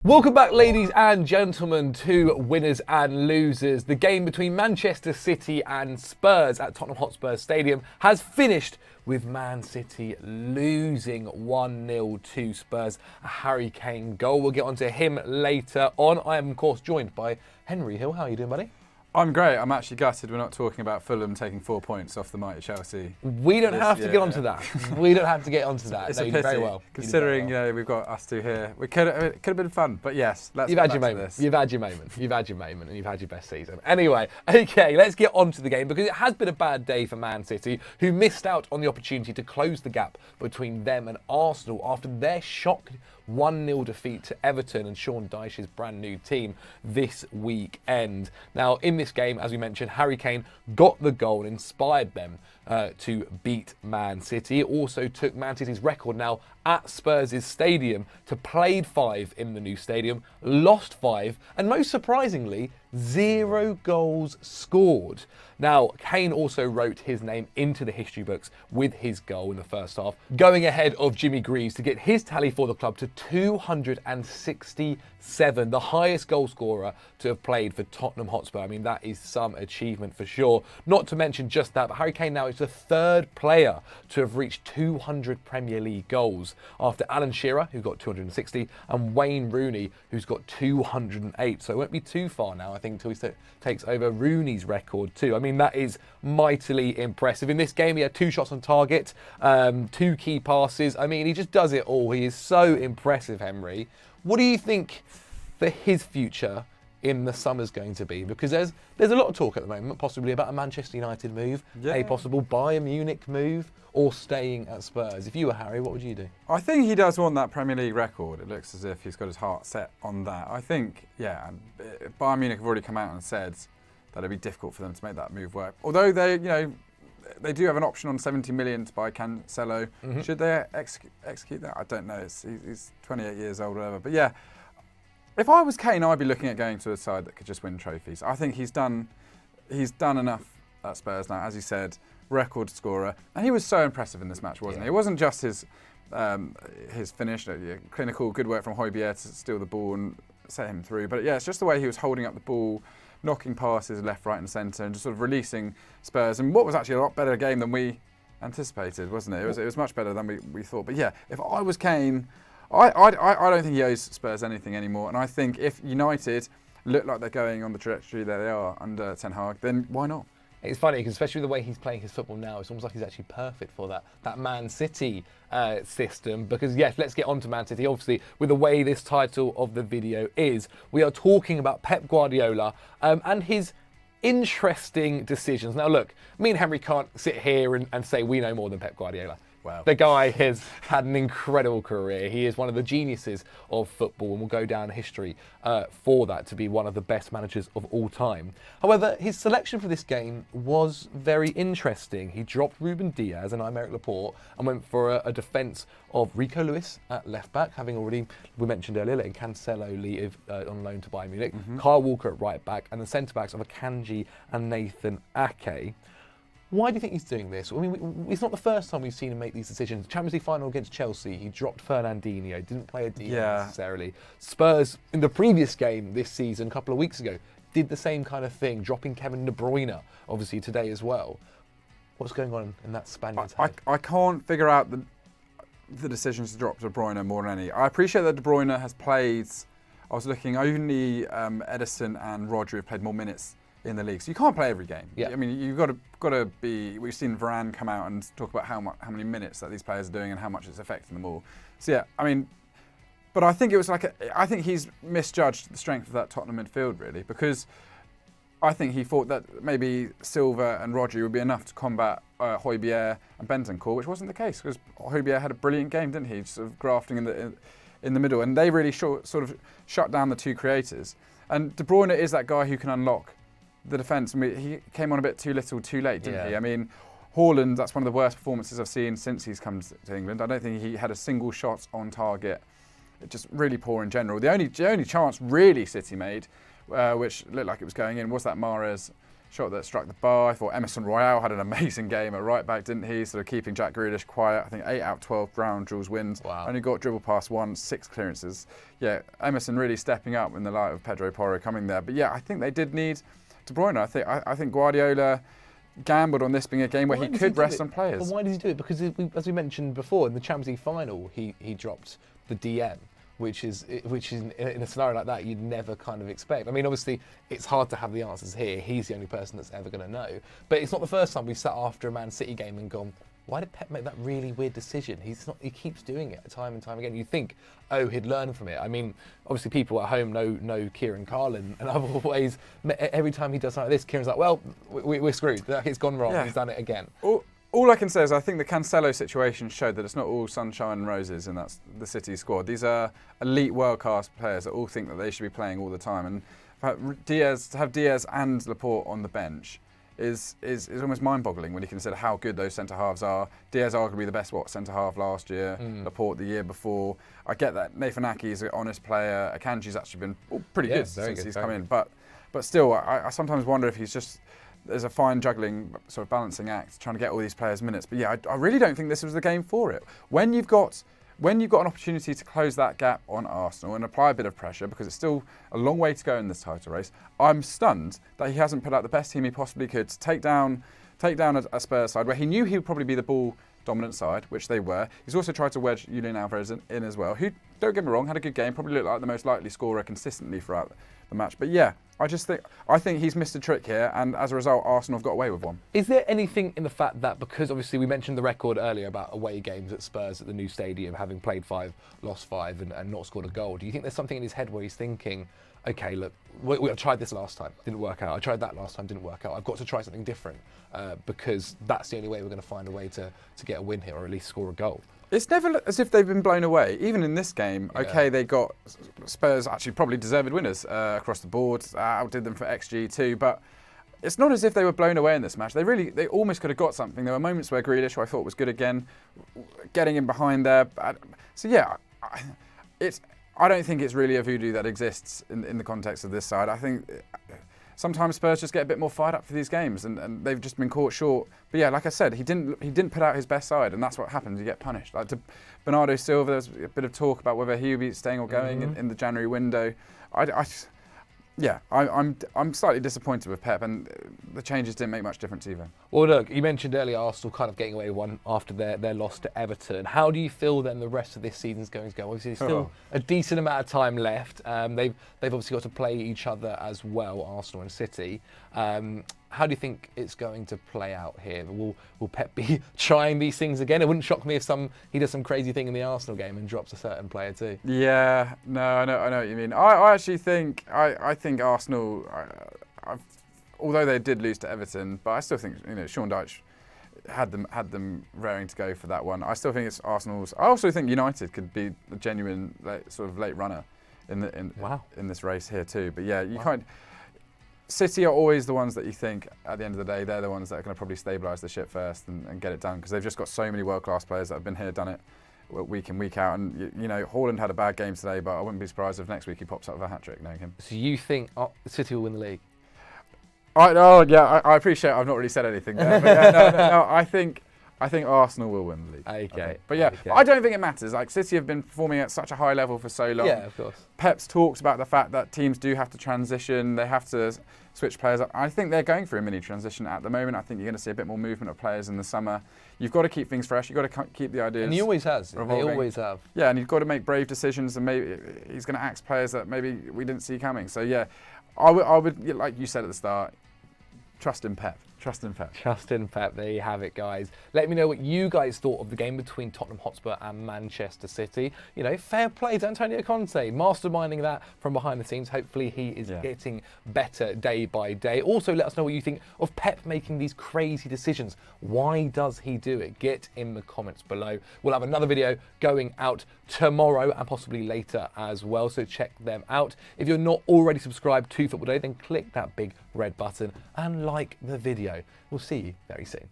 Welcome back, ladies and gentlemen, to Winners and Losers. The game between Manchester City and Spurs at Tottenham Hotspur Stadium has finished with Man City losing 1-0 to Spurs. A Harry Kane goal. We'll get onto him later on. I am, of course, joined by Henry Hill. How are you doing, buddy? I'm great. I'm actually gutted we're not talking about Fulham taking 4 points off the mighty Chelsea. We don't have to get onto that. We don't have to get onto that. It's no, a you pity, did very well. considering we've got us two here. It could have been fun, but yes, let's. You've had your moment. You've had your moment. You've had your moment, and you've had your best season. Anyway, okay, let's get on to the game because it has been a bad day for Man City, who missed out on the opportunity to close the gap between them and Arsenal after their shock 1-0 defeat to Everton and Sean Dyche's brand new team this weekend. Now, in this game, as we mentioned, Harry Kane got the goal and inspired them to beat Man City. It also took Man City's record now at Spurs' stadium to played 5 in the new stadium, lost 5, and most surprisingly, 0 goals scored. Now, Kane also wrote his name into the history books with his goal in the first half, going ahead of Jimmy Greaves to get his tally for the club to 267, the highest goal scorer to have played for Tottenham Hotspur. I mean, that is some achievement for sure. Not to mention just that, but Harry Kane now is the 3rd player to have reached 200 Premier League goals after Alan Shearer, who got 260, and Wayne Rooney, who's got 208. So it won't be too far now, I think, until he takes over Rooney's record too. I mean, that is mightily impressive. In this game, he had 2 shots on target, 2 key passes. I mean, he just does it all. He is so impressive, Henry. What do you think for his future in the summer's going to be? Because there's a lot of talk at the moment, possibly about a Manchester United move, a possible Bayern Munich move, or staying at Spurs. If you were Harry, what would you do? I think he does want that Premier League record. It looks as if he's got his heart set on that. I think, Bayern Munich have already come out and said that it'd be difficult for them to make that move work. Although they do have an option on 70 million to buy Cancelo. Mm-hmm. Should they execute that? I don't know. He's 28 years old or whatever. But yeah, if I was Kane, I'd be looking at going to a side that could just win trophies. I think he's done enough at Spurs now, as you said, record scorer, and he was so impressive in this match, wasn't he? It wasn't just his finish, clinical, good work from Højbjerg to steal the ball and set him through, but it's just the way he was holding up the ball, knocking passes left, right, and centre, and just sort of releasing Spurs. And what was actually a lot better game than we anticipated, wasn't it? It was much better than we thought. But yeah, if I was Kane, I don't think he owes Spurs anything anymore. And I think if United look like they're going on the trajectory that they are under Ten Hag, then why not? It's funny because especially the way he's playing his football now, it's almost like he's actually perfect for that Man City system. Because yes, let's get on to Man City. Obviously, with the way this title of the video is, we are talking about Pep Guardiola and his interesting decisions. Now look, me and Henry can't sit here and say we know more than Pep Guardiola. Wow. The guy has had an incredible career. He is one of the geniuses of football and will go down in history for that, to be one of the best managers of all time. However, his selection for this game was very interesting. He dropped Ruben Diaz and Aymeric Laporte and went for a defence of Rico Lewis at left-back, having already, we mentioned earlier, letting Cancelo leave on loan to Bayern Munich, Kyle Walker at right-back, and the centre-backs of Akanji and Nathan Ake. Why do you think he's doing this? I mean, it's not the first time we've seen him make these decisions. Champions League final against Chelsea, he dropped Fernandinho, didn't play a Diaz necessarily. Spurs, in the previous game this season, a couple of weeks ago, did the same kind of thing, dropping Kevin De Bruyne, obviously today as well. What's going on in that Spaniard's head? I can't figure out the decisions to drop De Bruyne more than any. I appreciate that De Bruyne has played, I was looking, only Edison and Rodri have played more minutes in the league, so you can't play every game. Yeah. I mean, you've got to be. We've seen Varane come out and talk about how many minutes that these players are doing and how much it's affecting them all. So yeah, I mean, but I think it was I think he's misjudged the strength of that Tottenham midfield really, because I think he thought that maybe Silva and Rodri would be enough to combat Højbjerg and Bentancur, which wasn't the case, because Højbjerg had a brilliant game, didn't he? Sort of grafting in the middle, and they really sort of shut down the two creators. And De Bruyne is that guy who can unlock the defence. I mean, he came on a bit too little, too late, didn't he? I mean, Haaland, that's one of the worst performances I've seen since he's come to England. I don't think he had a single shot on target. Just really poor in general. The only chance really City made, which looked like it was going in, was that Mahrez shot that struck the bar. I thought Emerson Royale had an amazing game at right back, didn't he? Sort of keeping Jack Grealish quiet. I think 8 out of 12 ground duels wins. Wow. Only got dribble past one, 6 clearances. Yeah, Emerson really stepping up in the light of Pedro Porro coming there. But yeah, I think they did need De Bruyne. I think Guardiola gambled on this being a game where he could rest some players. Well, why does he do it? Because as we mentioned before, in the Champions League final, he dropped the DM. Which is in a scenario like that you'd never kind of expect. I mean, obviously it's hard to have the answers here. He's the only person that's ever going to know. But it's not the first time we've sat after a Man City game and gone, why did Pep make that really weird decision? He keeps doing it time and time again. You think, oh, he'd learn from it. I mean, obviously people at home know Kieran Carlin, and I've always every time he does something like this, Kieran's like, well, we're screwed. It's gone wrong. Yeah. He's done it again. All I can say is I think the Cancelo situation showed that it's not all sunshine and roses in the City squad. These are elite world-class players that all think that they should be playing all the time. And to have Diaz and Laporte on the bench is almost mind-boggling when you consider how good those centre-halves are. Diaz arguably the best centre-half last year, Laporte the year before. I get that Nathan Ake's an honest player. Akanji's actually been pretty good since he's come in. But still, I sometimes wonder if he's just... There's a fine juggling, sort of balancing act, trying to get all these players minutes. But yeah, I really don't think this was the game for it. When you've got an opportunity to close that gap on Arsenal and apply a bit of pressure, because it's still a long way to go in this title race, I'm stunned that he hasn't put out the best team he possibly could to take down a Spurs side where he knew he would probably be the ball dominant side, which they were. He's also tried to wedge Julian Alvarez in as well, who, don't get me wrong, had a good game, probably looked like the most likely scorer consistently throughout the match. But yeah, I think he's missed a trick here, and as a result, Arsenal have got away with one. Is there anything in the fact that, because obviously we mentioned the record earlier about away games at Spurs at the new stadium, having played 5, lost 5, and not scored a goal, do you think there's something in his head where he's thinking, okay, look, I tried this last time, didn't work out. I tried that last time, didn't work out. I've got to try something different because that's the only way we're going to find a way to get a win here, or at least score a goal. It's never as if they've been blown away. Even in this game, okay, they got Spurs actually probably deserved winners across the board, outdid them for XG too, but it's not as if they were blown away in this match. They almost could have got something. There were moments where Grealish, who I thought was good again, getting in behind there. So yeah, I don't think it's really a voodoo that exists in the context of this side. I think sometimes Spurs just get a bit more fired up for these games, and they've just been caught short. But yeah, like I said, he didn't put out his best side, and that's what happens. You get punished. Like to Bernardo Silva, there's a bit of talk about whether he would be staying or going in the January window. I'm slightly disappointed with Pep, and the changes didn't make much difference either. Well, look, you mentioned earlier Arsenal kind of getting away with one after their loss to Everton. How do you feel then the rest of this season's going to go? Obviously, there's still a decent amount of time left. They've obviously got to play each other as well, Arsenal and City. How do you think it's going to play out here? Will Pep be trying these things again? It wouldn't shock me if he does some crazy thing in the Arsenal game and drops a certain player too. Yeah, no, I know what you mean. I actually think I think Arsenal, although they did lose to Everton, but I still think Sean Dyche had them raring to go for that one. I still think it's Arsenal's. I also think United could be a genuine late runner in this race here too. But yeah, you can't. City are always the ones that you think, at the end of the day, they're the ones that are going to probably stabilise the ship first and get it done, because they've just got so many world-class players that have been here, done it week in, week out. And, Haaland had a bad game today, but I wouldn't be surprised if next week he pops up with a hat-trick, knowing him. So you think City will win the league? I appreciate I've not really said anything there. But no, I think Arsenal will win the league. Okay. But yeah, I don't think it matters. Like, City have been performing at such a high level for so long. Yeah, of course. Pep's talked about the fact that teams do have to transition. They have to switch players up. I think they're going through a mini transition at the moment. I think you're going to see a bit more movement of players in the summer. You've got to keep things fresh. You've got to keep the ideas. And he always has. Revolving. They always have. Yeah, and you've got to make brave decisions, and maybe he's going to axe players that maybe we didn't see coming. So yeah, I would, like you said at the start, trust in Pep. Trust in Pep. Trust in Pep. There you have it, guys. Let me know what you guys thought of the game between Tottenham Hotspur and Manchester City. Fair play to Antonio Conte, masterminding that from behind the scenes. Hopefully he is getting better day by day. Also, let us know what you think of Pep making these crazy decisions. Why does he do it? Get in the comments below. We'll have another video going out tomorrow and possibly later as well, so check them out. If you're not already subscribed to Football Day, then click that big red button and like the video. We'll see you very soon.